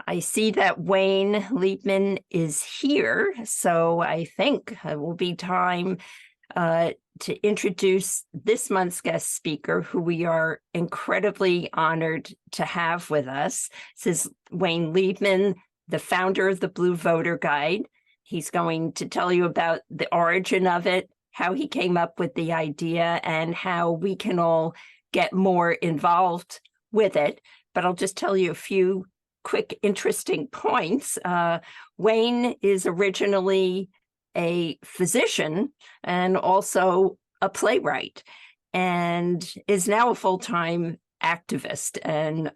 I see that Wayne Liebman is here, so I think it will be time to introduce this month's guest speaker, who we are incredibly honored to have with us. This is Wayne Liebman, the founder of the Blue Voter Guide. He's going to tell you about the origin of it, how he came up with the idea, and how we can all get more involved with it. But I'll just tell you a few quick, interesting points. Wayne is originally a physician and also a playwright, and is now a full-time activist. And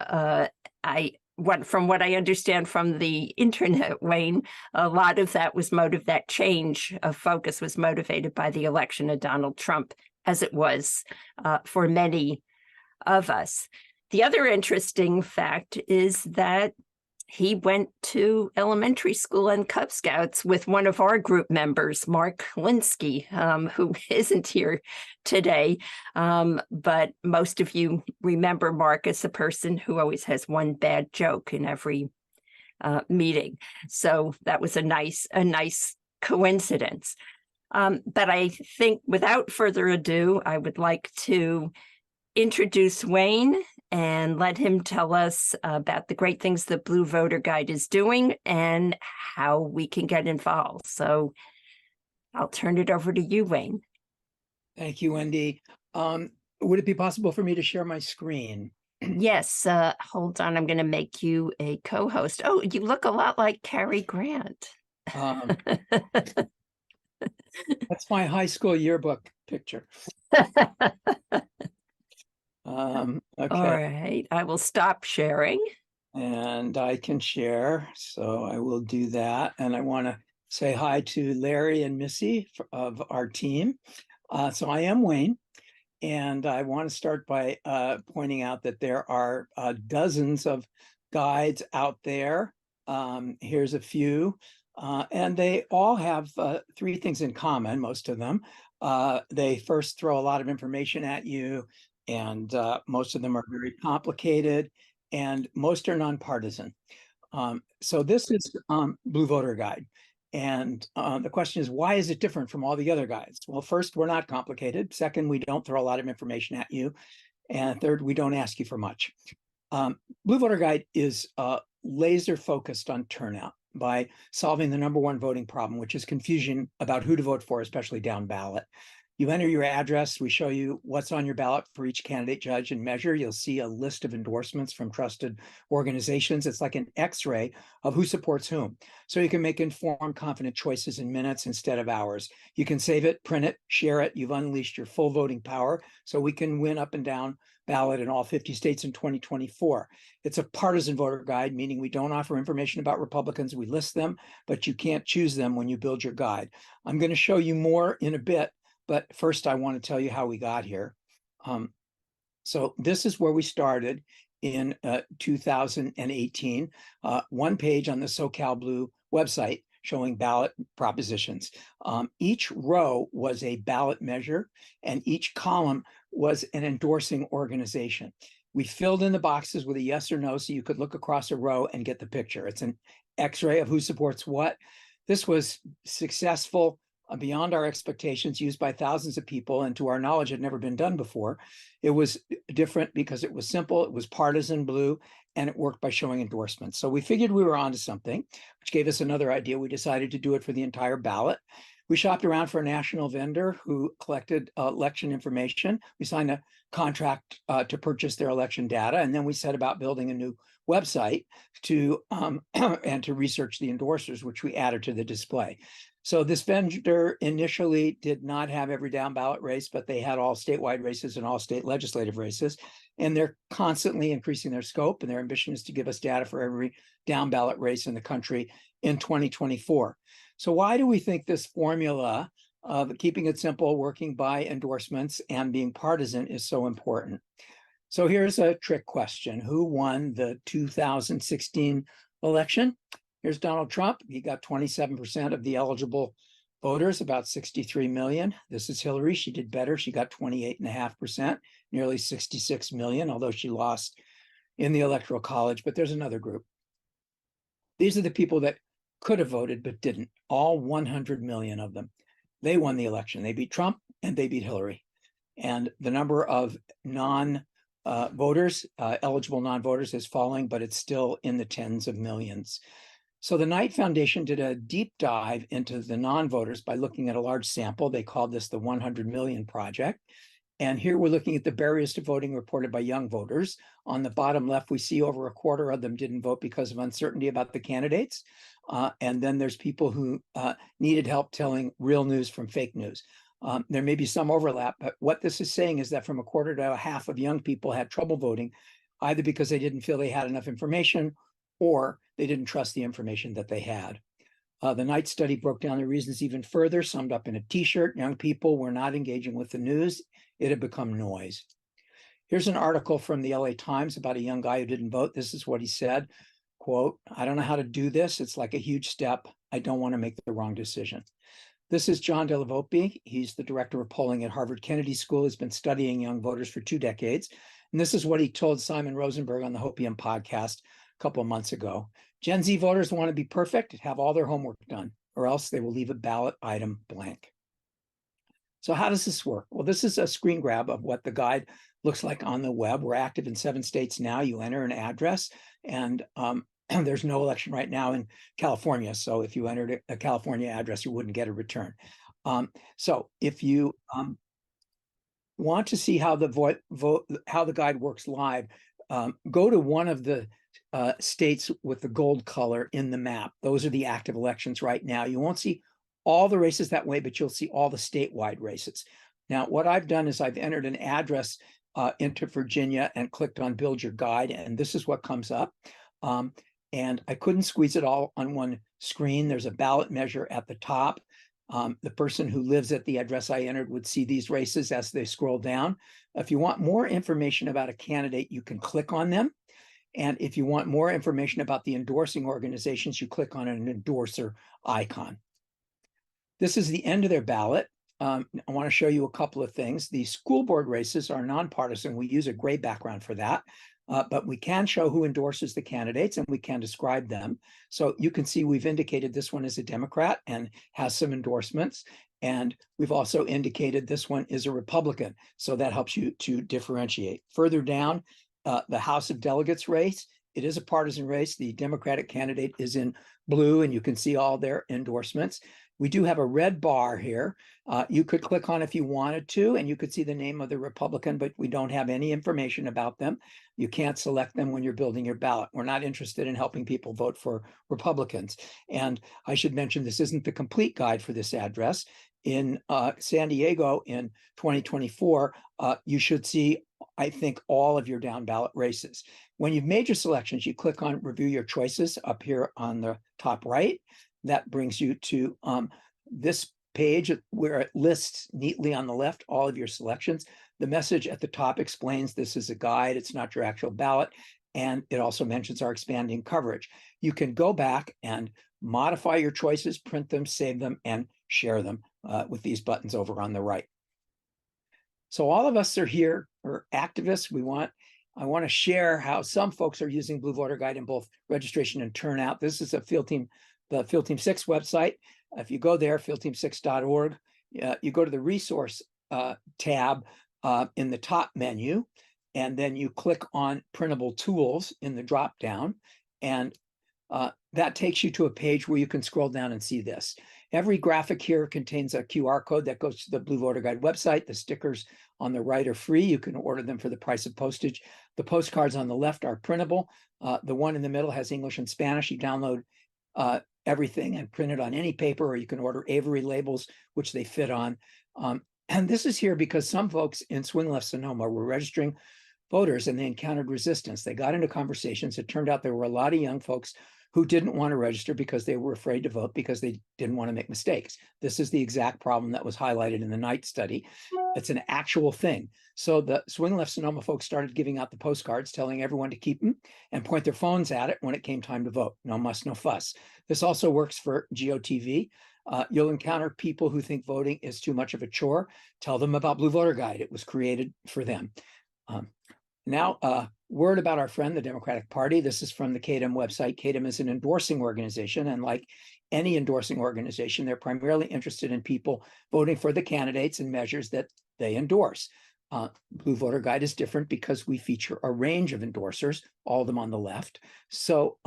from what I understand from the internet, Wayne, a lot of that that change of focus was motivated by the election of Donald Trump, as it was for many of us. The other interesting fact is that he went to elementary school and Cub Scouts with one of our group members, Mark Linsky, who isn't here today. But most of you remember Mark as the person who always has one bad joke in every meeting. So that was a nice coincidence. But I think without further ado, I would like to introduce Wayne and let him tell us about the great things the Blue Voter Guide is doing and how we can get involved. So I'll turn it over to you, Wayne. Thank you, Wendy. Would it be possible for me to share my screen? Yes, hold on. I'm going to make you a co-host. Oh, you look a lot like Cary Grant. That's my high school yearbook picture. Okay. All right, I will stop sharing. And I can share, so I will do that. And I want to say hi to Larry and Missy of our team. So I am Wayne, and I want to start by pointing out that there are dozens of guides out there. Here's a few, and they all have three things in common, most of them. They first throw a lot of information at you, and most of them are very complicated, and most are nonpartisan. So this is Blue Voter Guide. And the question is, why is it different from all the other guides? Well, first, we're not complicated. Second, we don't throw a lot of information at you. And third, we don't ask you for much. Blue Voter Guide is laser focused on turnout by solving the #1 voting problem, which is confusion about who to vote for, especially down ballot. You enter your address, we show you what's on your ballot for each candidate, judge, and measure. You'll see a list of endorsements from trusted organizations. It's like an X-ray of who supports whom. So you can make informed, confident choices in minutes instead of hours. You can save it, print it, share it. You've unleashed your full voting power, so we can win up and down ballot in all 50 states in 2024. It's a partisan voter guide, meaning we don't offer information about Republicans. We list them, but you can't choose them when you build your guide. I'm going to show you more in a bit, but first I want to tell you how we got here. So this is where we started in 2018, one page on the SoCal Blue website showing ballot propositions. Each row was a ballot measure, and each column was an endorsing organization. We filled in the boxes with a yes or no, so you could look across a row and get the picture. It's an X-ray of who supports what. This was successful beyond our expectations, used by thousands of people, and to our knowledge had never been done before. It was different because it was simple, it was partisan blue, and it worked by showing endorsements. So we figured we were onto something, which gave us another idea. We decided to do it for the entire ballot. We shopped around for a national vendor who collected election information. We signed a contract to purchase their election data, and then we set about building a new website to and to research the endorsers, which we added to the display. So this vendor initially did not have every down ballot race, but they had all statewide races and all state legislative races. And they're constantly increasing their scope, and their ambition is to give us data for every down ballot race in the country in 2024. So why do we think this formula of keeping it simple, working by endorsements, and being partisan is so important? So here's a trick question. Who won the 2016 election? Here's Donald Trump. He got 27% of the eligible voters, about 63 million. This is Hillary. She did better. She got 28.5%, nearly 66 million, although she lost in the Electoral College. But there's another group. These are the people that could have voted but didn't, all 100 million of them. They won the election. They beat Trump and they beat Hillary. And the number of non-voters, eligible non-voters, is falling, but it's still in the tens of millions. So the Knight Foundation did a deep dive into the non-voters by looking at a large sample. They called this the 100 Million Project. And here we're looking at the barriers to voting reported by young voters. On the bottom left, we see over a quarter of them didn't vote because of uncertainty about the candidates. And then there's people who needed help telling real news from fake news. There may be some overlap, but what this is saying is that from a quarter to a half of young people had trouble voting, either because they didn't feel they had enough information or they didn't trust the information that they had. The Knight study broke down the reasons even further, summed up in a t-shirt. Young people were not engaging with the news. It had become noise. Here's an article from the LA Times about a young guy who didn't vote. This is what he said, quote, "I don't know how to do this. It's like a huge step. I don't want to make the wrong decision." This is John Delavolpe. He's the director of polling at Harvard Kennedy School. He's been studying young voters for 2 decades. And this is what he told Simon Rosenberg on the Hopium podcast a couple of months ago. Gen Z voters want to be perfect, have all their homework done, or else they will leave a ballot item blank. So how does this work? Well, this is a screen grab of what the guide looks like on the web. We're active in 7 states now. You enter an address, and there's no election right now in California. So if you entered a California address, you wouldn't get a return. So if you want to see how the guide works live, go to one of the states with the gold color in the map. Those are the active elections right now. You won't see all the races that way, but you'll see all the statewide races. Now, what I've done is I've entered an address into Virginia and clicked on Build Your Guide, and this is what comes up. And I couldn't squeeze it all on one screen. There's a ballot measure at the top. The person who lives at the address I entered would see these races as they scroll down. If you want more information about a candidate, you can click on them. And if you want more information about the endorsing organizations, you click on an endorser icon. This is the end of their ballot. I want to show you a couple of things. The school board races are nonpartisan. We use a gray background for that, but we can show who endorses the candidates and we can describe them. So you can see we've indicated this one is a Democrat and has some endorsements. And we've also indicated this one is a Republican. So that helps you to differentiate. Further down, the House of Delegates race, it is a partisan race. The Democratic candidate is in blue, and you can see all their endorsements. We do have a red bar here. You could click on if you wanted to, and you could see the name of the Republican, but we don't have any information about them. You can't select them when you're building your ballot. We're not interested in helping people vote for Republicans. And I should mention, this isn't the complete guide for this address. In San Diego in 2024, you should see, I think, all of your down ballot races. When you've made your selections, you click on Review Your Choices up here on the top right. That brings you to this page where it lists neatly on the left all of your selections. The message at the top explains this is a guide, it's not your actual ballot, and it also mentions our expanding coverage. You can go back and modify your choices, print them, save them, and share them with these buttons over on the right. So all of us are here, we're activists. I want to share how some folks are using Blue Voter Guide in both registration and turnout. This is a the Field Team 6 website. If you go there, fieldteam6.org, you go to the resource tab in the top menu, and then you click on printable tools in the drop down, and that takes you to a page where you can scroll down and see this. Every graphic here contains a QR code that goes to the Blue Voter Guide website. The stickers on the right are free. You can order them for the price of postage. The postcards on the left are printable. The one in the middle has English and Spanish. You download everything and print it on any paper, or you can order Avery labels, which they fit on. And this is here because some folks in swing left Sonoma were registering voters and they encountered resistance. They got into conversations. It turned out there were a lot of young folks who didn't want to register because they were afraid to vote because they didn't want to make mistakes. This is the exact problem that was highlighted in the Knight study. It's an actual thing. So the swing left Sonoma folks started giving out the postcards, telling everyone to keep them and point their phones at it when it came time to vote. No muss, no fuss. This also works for GOTV. You'll encounter people who think voting is too much of a chore. Tell them about Blue Voter Guide. It was created for them. Now, word about our friend, the Democratic Party. This is from the CADEM website. CADEM is an endorsing organization, and like any endorsing organization, they're primarily interested in people voting for the candidates and measures that they endorse. Blue Voter Guide is different because we feature a range of endorsers, all of them on the left. So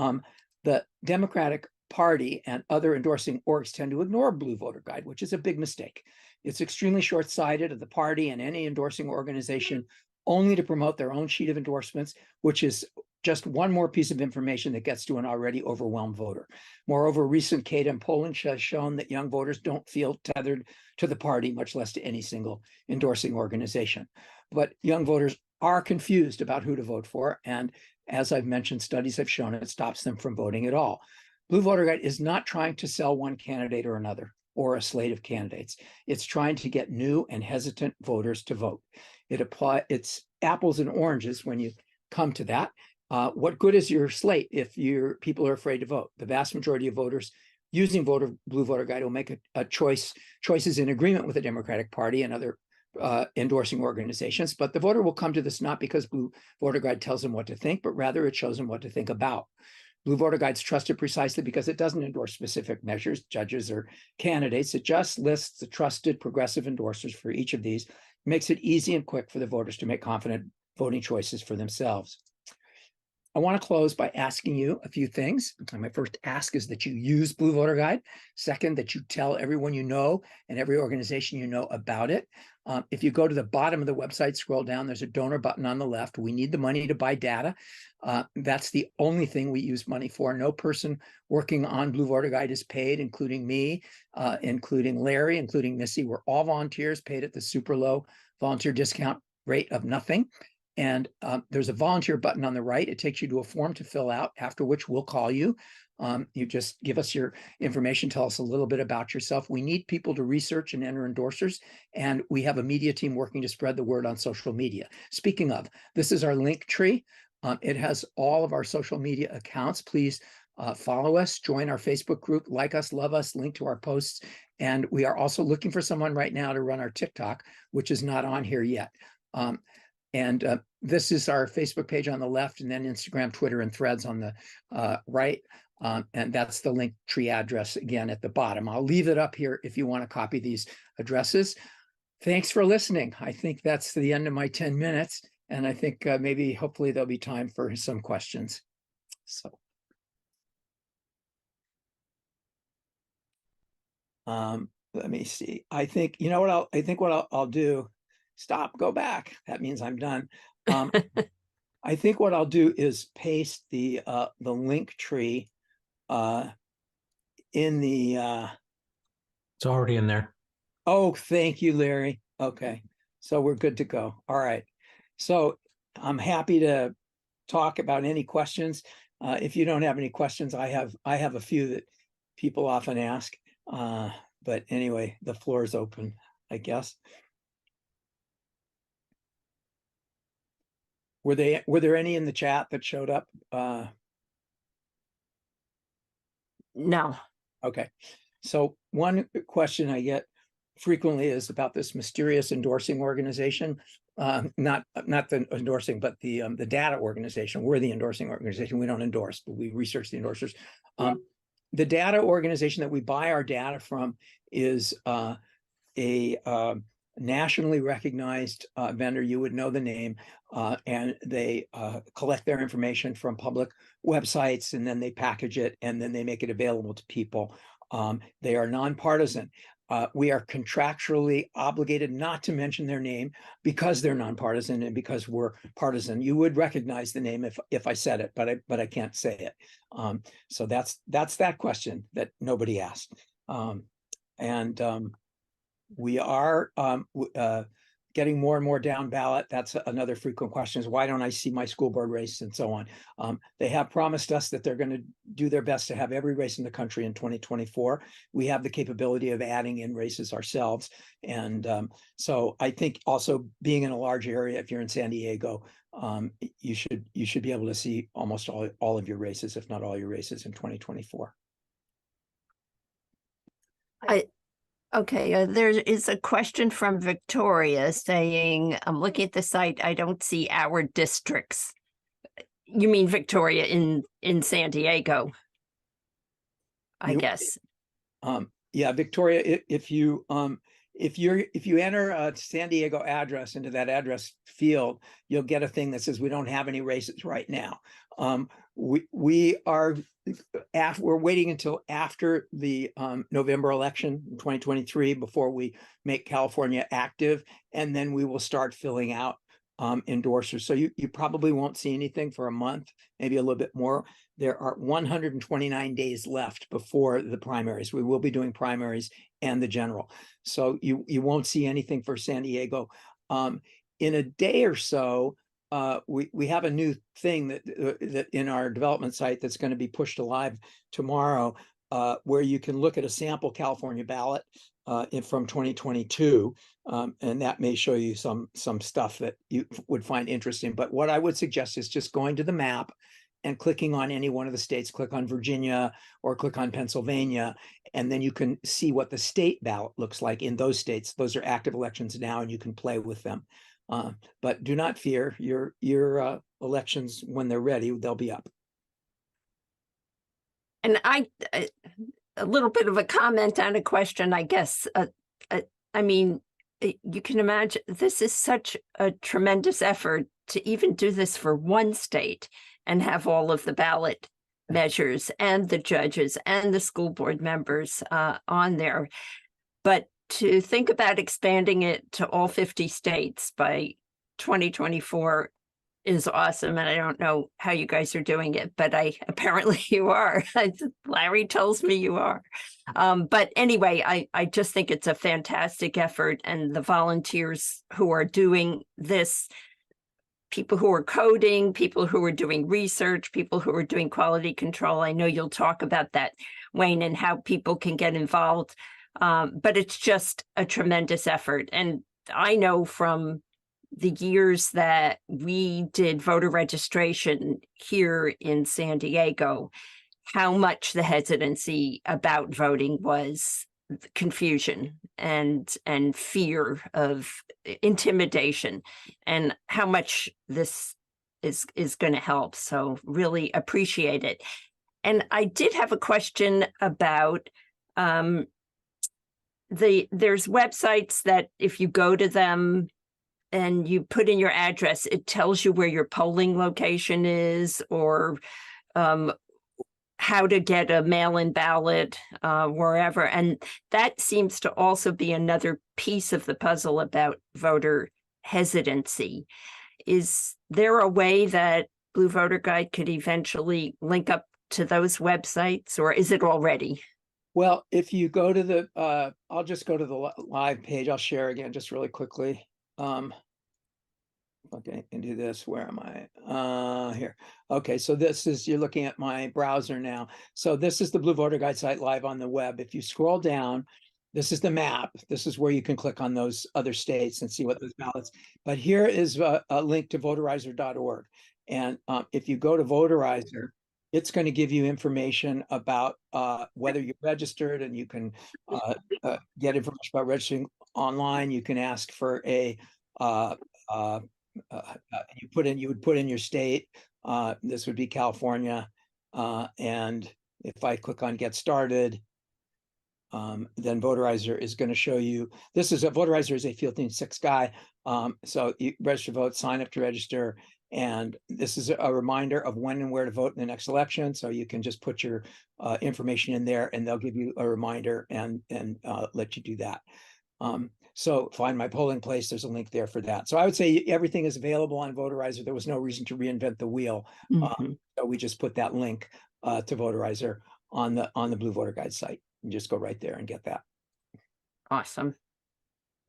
the Democratic Party and other endorsing orgs tend to ignore Blue Voter Guide, which is a big mistake. It's extremely short-sighted of the party and any endorsing organization only to promote their own sheet of endorsements, which is just one more piece of information that gets to an already overwhelmed voter. Moreover, recent CADEM polling has shown that young voters don't feel tethered to the party, much less to any single endorsing organization. But young voters are confused about who to vote for, and as I've mentioned, studies have shown it stops them from voting at all. Blue Voter Guide is not trying to sell one candidate or another, or a slate of candidates. It's trying to get new and hesitant voters to vote. It's apples and oranges when you come to that. What good is your slate if your people are afraid to vote? The vast majority of voters using Blue Voter Guide will make choices in agreement with the Democratic Party and other endorsing organizations, but the voter will come to this not because Blue Voter Guide tells them what to think, but rather it shows them what to think about. Blue Voter Guide's trusted precisely because it doesn't endorse specific measures, judges, or candidates. It just lists the trusted progressive endorsers for each of these, makes it easy and quick for the voters to make confident voting choices for themselves. I want to close by asking you a few things. My first ask is that you use Blue Voter Guide. Second, that you tell everyone you know and every organization you know about it. If you go to the bottom of the website, scroll down, there's a donor button on the left. We need the money to buy data. That's the only thing we use money for. No person working on Blue Voter Guide is paid, including me, including Larry, including Missy. We're all volunteers paid at the super low volunteer discount rate of nothing. And there's a volunteer button on the right. It takes you to a form to fill out, after which we'll call you. You just give us your information, tell us a little bit about yourself. We need people to research and enter endorsers, and we have a media team working to spread the word on social media. Speaking of, this is our link tree. It has all of our social media accounts. Please follow us, join our Facebook group, like us, love us, link to our posts. And we are also looking for someone right now to run our TikTok, which is not on here yet. This is our Facebook page on the left, and then Instagram, Twitter, and Threads on the right. And that's the link tree address again at the bottom. I'll leave it up here if you want to copy these addresses. Thanks for listening. I think that's the end of my 10 minutes. And I think maybe hopefully there'll be time for some questions. So let me see. I think, you know what I'll do. Stop, go back. That means I'm done. I think what I'll do is paste the link tree in the It's already in there. Oh, thank you, Larry. Okay, so we're good to go. All right. So I'm happy to talk about any questions. If you don't have any questions, I have a few that people often ask. But anyway, the floor is open, I guess. Were there any in the chat that showed up? No. Okay. So one question I get frequently is about this mysterious endorsing organization. Not the endorsing, but the data organization. We're the endorsing organization. We don't endorse, but we research the endorsers. The data organization that we buy our data from is a nationally recognized vendor. You would know the name, and they collect their information from public websites, and then they package it, and then they make it available to people. They are nonpartisan. We are contractually obligated not to mention their name because they're nonpartisan and because we're partisan. You would recognize the name if I said it, but I can't say it. So that's that question that nobody asked. We are getting more and more down ballot. That's another frequent question is, why don't I see my school board race and so on? They have promised us that they're going to do their best to have every race in the country in 2024. We have the capability of adding in races ourselves. And so I think also being in a large area, if you're in San Diego, you should be able to see almost all of your races, if not all your races in 2024. Okay, there is a question from Victoria saying, I'm looking at the site, I don't see our districts. You mean Victoria in San Diego, I You- guess. Yeah, Victoria, if you enter a San Diego address into that address field, you'll get a thing that says we don't have any races right now. We are we're waiting until after the November election in 2023 before we make California active, and then we will start filling out endorsers. So you probably won't see anything for a month, maybe a little bit more. There are 129 days left before the primaries. We will be doing primaries and the general. So you won't see anything for San Diego. In a day or so, we have a new thing that in our development site that's going to be pushed live tomorrow, where you can look at a sample California ballot from 2022, and that may show you some stuff that you would find interesting. But what I would suggest is just going to the map and clicking on any one of the states. Click on Virginia or click on Pennsylvania, and then you can see what the state ballot looks like in those states. Those are active elections now, and you can play with them. But do not fear your elections. When they're ready, they'll be up. And a little bit of a comment on a question, I guess. I mean, you can imagine this is such a tremendous effort to even do this for one state and have all of the ballot measures and the judges and the school board members on there. But to think about expanding it to all 50 states by 2024 is awesome. And I don't know how you guys are doing it, but apparently you are. Larry tells me you are. But anyway, I just think it's a fantastic effort, and the volunteers who are doing this, people who are coding, people who are doing research, people who are doing quality control. I know you'll talk about that, Wayne, and how people can get involved. But it's just a tremendous effort. And I know from the years that we did voter registration here in San Diego, how much the hesitancy about voting was confusion and fear of intimidation, and how much this is going to help. So really appreciate it. And I did have a question about there's websites that if you go to them and you put in your address, it tells you where your polling location is, or how to get a mail-in ballot wherever. And that seems to also be another piece of the puzzle about voter hesitancy. Is there a way that Blue Voter Guide could eventually link up to those websites, or is it already? Well, if you go to the, I'll just go to the live page. I'll share again just really quickly. Okay, I can do this. Where am I? Here. Okay, so this is, you're looking at my browser now. So this is the Blue Voter Guide site live on the web. If you scroll down, this is the map. This is where you can click on those other states and see what those ballots. But here is a link to voterizer.org. And if you go to Voterizer, it's going to give you information about whether you're registered, and you can get information about registering online. You can ask for a you would put in your state. This would be California, and if I click on Get Started, then Voterizer is going to show you. Voterizer is a Field Team 6 guy. So you register, vote, sign up to register, and this is a reminder of when and where to vote in the next election. So you can just put your information in there, and they'll give you a reminder and let you do that. So find my polling place. There's a link there for that. So I would say everything is available on Voterizer. There was no reason to reinvent the wheel. So we just put that link to Voterizer on the Blue Voter Guide site. You just go right there and get that. Awesome.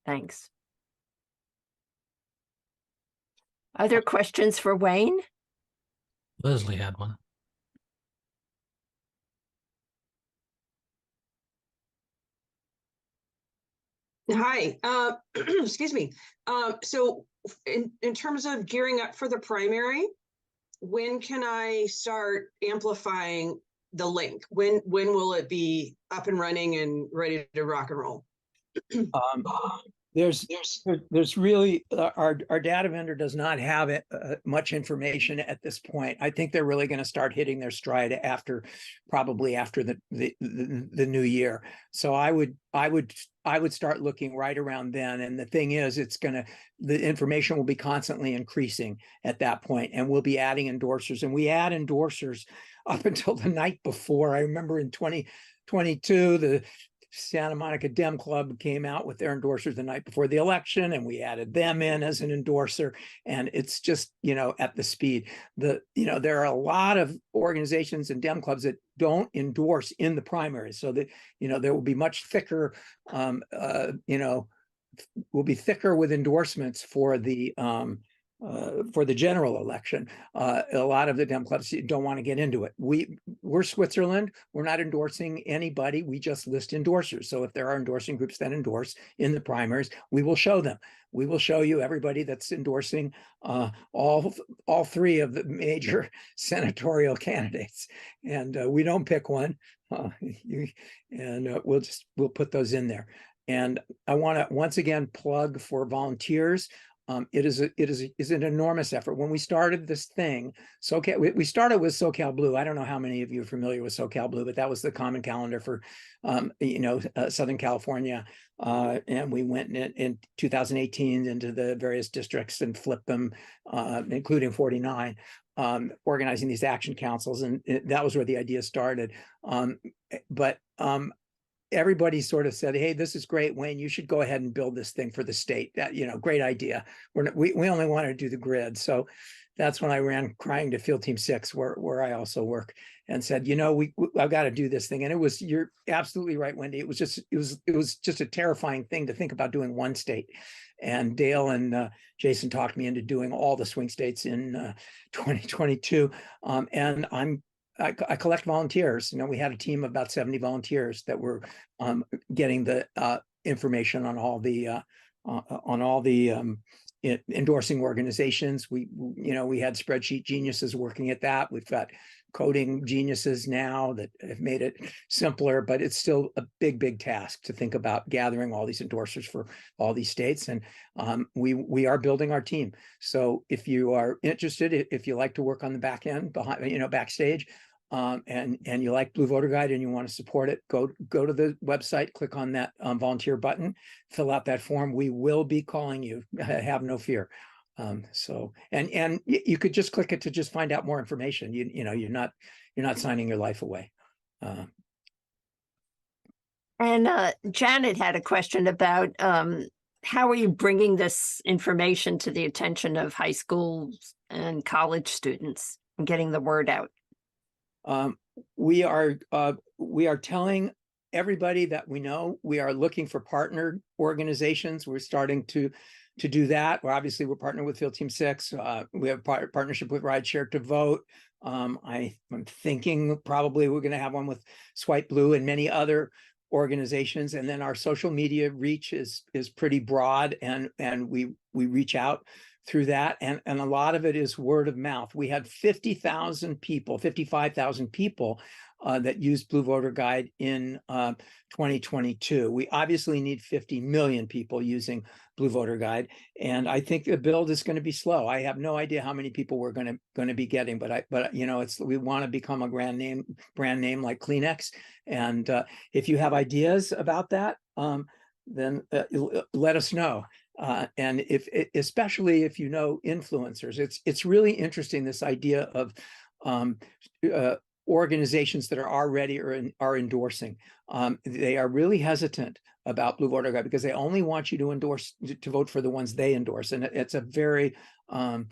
Thanks. Other questions for Wayne? Leslie had one. Hi, excuse me. So in terms of gearing up for the primary, when can I start amplifying the link? When will it be up and running and ready to rock and roll? There's really our data vendor does not have it, much information at this point. I think they're really going to start hitting their stride probably after the new year. So I would start looking right around then. And the thing is, the information will be constantly increasing at that point, and we'll be adding endorsers, and we add endorsers up until the night before. I remember in 2022, the Santa Monica Dem Club came out with their endorsers the night before the election, and we added them in as an endorser. And it's just, at the speed. There are a lot of organizations and Dem clubs that don't endorse in the primaries, so that there will be much thicker, will be thicker with endorsements for the general election. A lot of the Dem clubs don't want to get into it. We're Switzerland. We're not endorsing anybody. We just list endorsers. So if there are endorsing groups that endorse in the primaries, we will show them. We will show you everybody that's endorsing all three of the major senatorial candidates, and we don't pick one. We'll put those in there. And I want to once again plug for volunteers. It is an enormous effort. When we started this thing, we started with SoCal Blue. I don't know how many of you are familiar with SoCal Blue, but that was the common calendar for, Southern California. And we went in 2018 into the various districts and flipped them, including 49, organizing these action councils. And that was where the idea started. But everybody sort of said, "Hey, this is great, Wayne. You should go ahead and build this thing for the state. That, great idea. We only wanted to do the grid." So that's when I ran crying to Field Team 6, where I also work, and said, I've got to do this thing. And you're absolutely right, Wendy. It was just a terrifying thing to think about doing one state. And Dale and Jason talked me into doing all the swing states in 2022. And I collect volunteers. We had a team of about 70 volunteers that were getting the information on all the endorsing organizations. We had spreadsheet geniuses working at that. We've got coding geniuses now that have made it simpler, but it's still a big task to think about gathering all these endorsers for all these states. And we are building our team. So if you are interested, if you like to work on the back end, backstage, and you like Blue Voter Guide and you want to support it, go to the website, click on that volunteer button, fill out that form. We will be calling you. Have no fear. And you could just click it to just find out more information. You're not signing your life away. And Janet had a question about how are you bringing this information to the attention of high school and college students and getting the word out? We are telling everybody that we know. We are looking for partner organizations. We're starting to do that. We're partnered with Field Team 6. We have partnership with Rideshare to Vote. I'm thinking probably we're going to have one with Swipe Blue and many other organizations. And then our social media reach is pretty broad, and we reach out through that. And a lot of it is word of mouth. We had 55,000 people that used Blue Voter Guide in 2022. We obviously need 50 million people using Blue Voter Guide, and I think the build is going to be slow. I have no idea how many people we're going to be getting, but we want to become a brand name like Kleenex. And if you have ideas about that, then let us know. And especially if you know influencers, it's really interesting, this idea of organizations that are already are endorsing. They are really hesitant about Blue Voter Guide because they only want you to vote for the ones they endorse, and it's a very it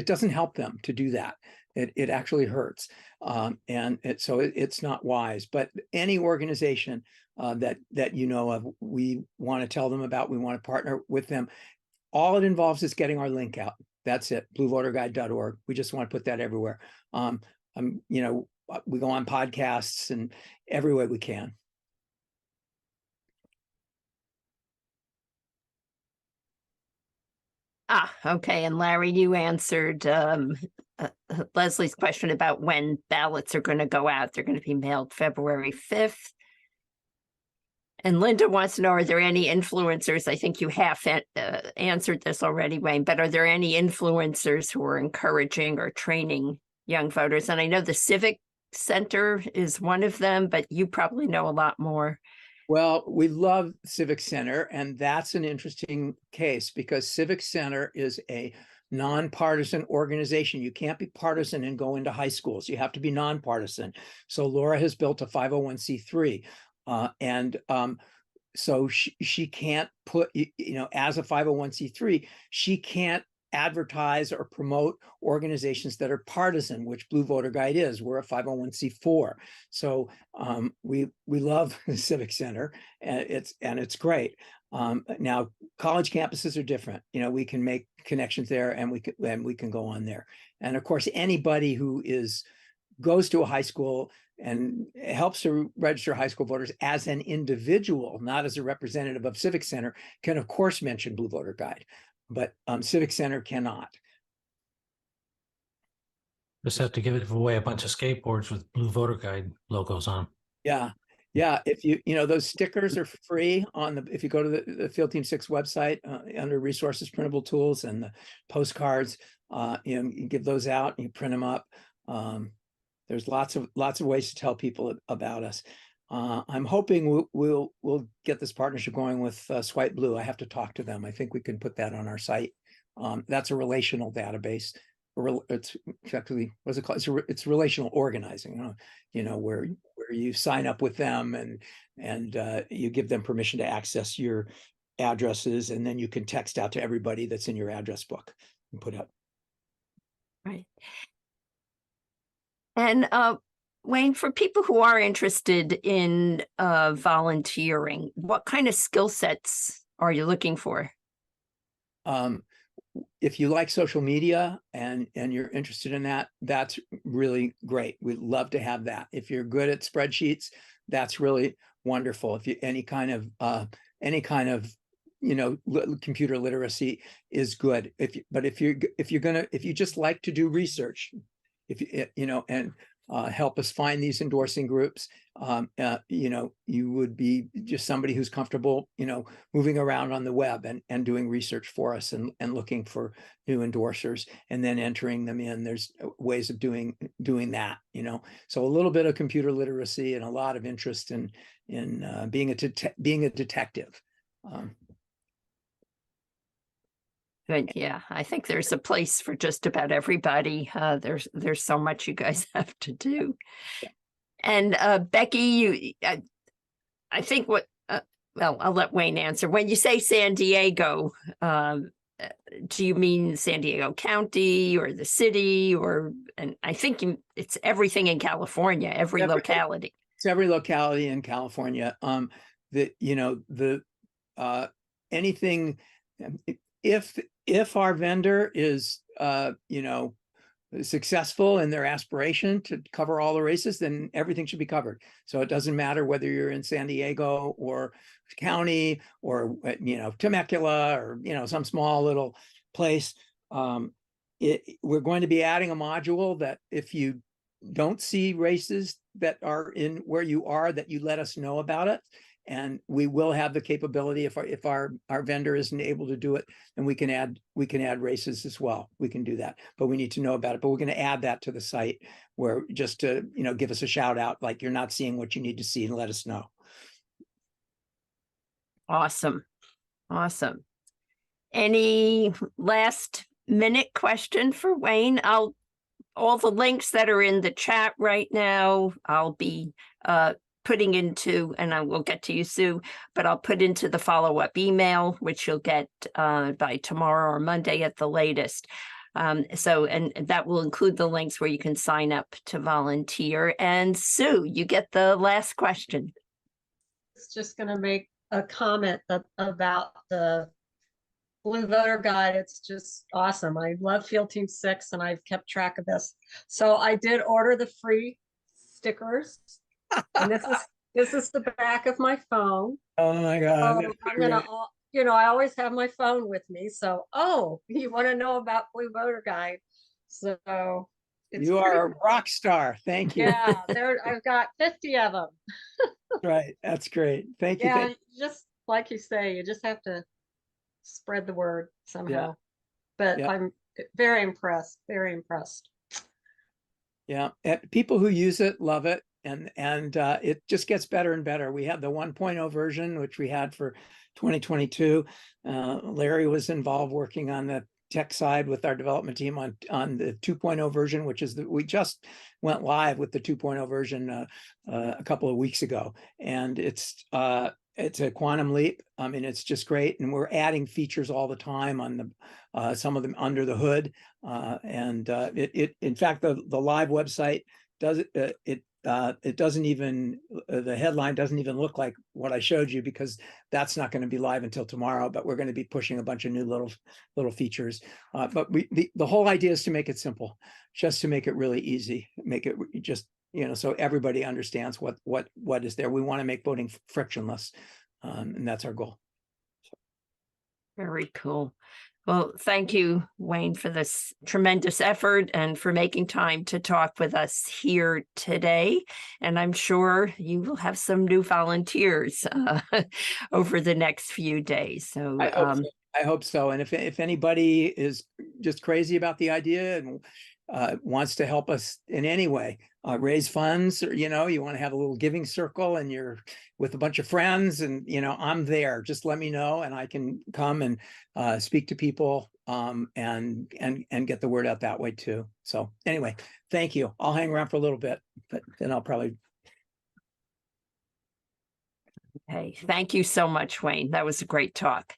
doesn't help them to do that. It actually hurts, and so it's not wise. But any organization that of, we want to tell them about. We want to partner with them. All it involves is getting our link out. That's it. BlueVoterGuide.org. We just want to put that everywhere. We go on podcasts and every way we can. Okay. And Larry, you answered Leslie's question about when ballots are going to go out. They're going to be mailed February 5th. And Linda wants to know, are there any influencers? I think you have answered this already, Wayne, but are there any influencers who are encouraging or training young voters? And I know the Civic Center is one of them, but you probably know a lot more. Well, we love Civic Center, and that's an interesting case because Civic Center is a nonpartisan organization. You can't be partisan and go into high schools. You have to be nonpartisan. So Laura has built a 501c3, so she can't put, as a 501c3, she can't advertise or promote organizations that are partisan, which Blue Voter Guide is. We're a 501c4. So we love the Civic Center, and it's great. Now college campuses are different. We can make connections there, and we can go on there. And of course, anybody who goes to a high school and helps to register high school voters as an individual, not as a representative of Civic Center, can of course mention Blue Voter Guide, but Civic Center cannot. Just have to give away a bunch of skateboards with Blue Voter Guide logos on. Yeah. If those stickers are free if you go to the Field Team 6 website under resources, printable tools, and the postcards, you give those out and you print them up. There's lots of ways to tell people about us. I'm hoping we'll get this partnership going with Swipe Blue. I have to talk to them. I think we can put that on our site. That's a relational database. It's effectively, what's it called? It's relational organizing. Where you sign up with them and you give them permission to access your addresses, and then you can text out to everybody that's in your address book and put up. Right. And Wayne, for people who are interested in volunteering, what kind of skill sets are you looking for? If you like social media and you're interested in that, that's really great. We'd love to have that. If you're good at spreadsheets, that's really wonderful. If you any kind of computer literacy is good. If you just like to do research, and help us find these endorsing groups, you would be just somebody who's comfortable, moving around on the web and doing research for us and looking for new endorsers and then entering them in. There's ways of doing that, So a little bit of computer literacy and a lot of interest in being a detective. Good. Yeah, I think there's a place for just about everybody. There's so much you guys have to do. And Becky, I think well, I'll let Wayne answer. When you say San Diego, do you mean San Diego County or the city, and I think it's everything in California, every locality. It's every locality in California. Anything. If our vendor is successful in their aspiration to cover all the races, then everything should be covered. So it doesn't matter whether you're in San Diego or county or Temecula or some small little place. We're going to be adding a module that if you don't see races that are in where you are, that you let us know about it. And we will have the capability if our vendor isn't able to do it, then we can add races as well. We can do that, but we need to know about it. But we're going to add that to the site where just to give us a shout out, like you're not seeing what you need to see, and let us know. Awesome. Any last minute question for Wayne? All the links that are in the chat right now, I'll be putting into, and I will get to you, Sue, but I'll put into the follow-up email, which you'll get by tomorrow or Monday at the latest. And that will include the links where you can sign up to volunteer. And Sue, you get the last question. It's just going to make a comment about the Blue Voter Guide. It's just awesome. I love Field Team 6, and I've kept track of this. So I did order the free stickers. And this is the back of my phone. Oh my God. So I'm gonna, I always have my phone with me. So, you want to know about Blue Voter Guide? So you are a rock star. Thank you. Yeah, I've got 50 of them. Right. That's great. Thank you. Yeah, just like you say, you just have to spread the word somehow. But Yeah. I'm very impressed, very impressed. Yeah, and people who use it love it, and it just gets better and better. We have the 1.0 version, which we had for 2022. Larry was involved working on the tech side with our development team on the 2.0 version, which is we just went live with the 2.0 version a couple of weeks ago, and it's a quantum leap. I mean, it's just great, and we're adding features all the time on the some of them under the hood. It in fact, the live website does it doesn't even the headline doesn't even look like what I showed you, because that's not going to be live until tomorrow, but we're going to be pushing a bunch of new little features. But the whole idea is to make it simple, just to make it really easy, make it just, so everybody understands what is there. We want to make voting frictionless, and that's our goal. Very cool. Well, thank you, Wayne, for this tremendous effort and for making time to talk with us here today. And I'm sure you will have some new volunteers over the next few days. So I hope so. And if anybody is just crazy about the idea and wants to help us in any way, raise funds, or, you want to have a little giving circle and you're with a bunch of friends, and, I'm there, just let me know and I can come and speak to people and get the word out that way too. So anyway, thank you. I'll hang around for a little bit, but then I'll probably. Okay, thank you so much, Wayne. That was a great talk.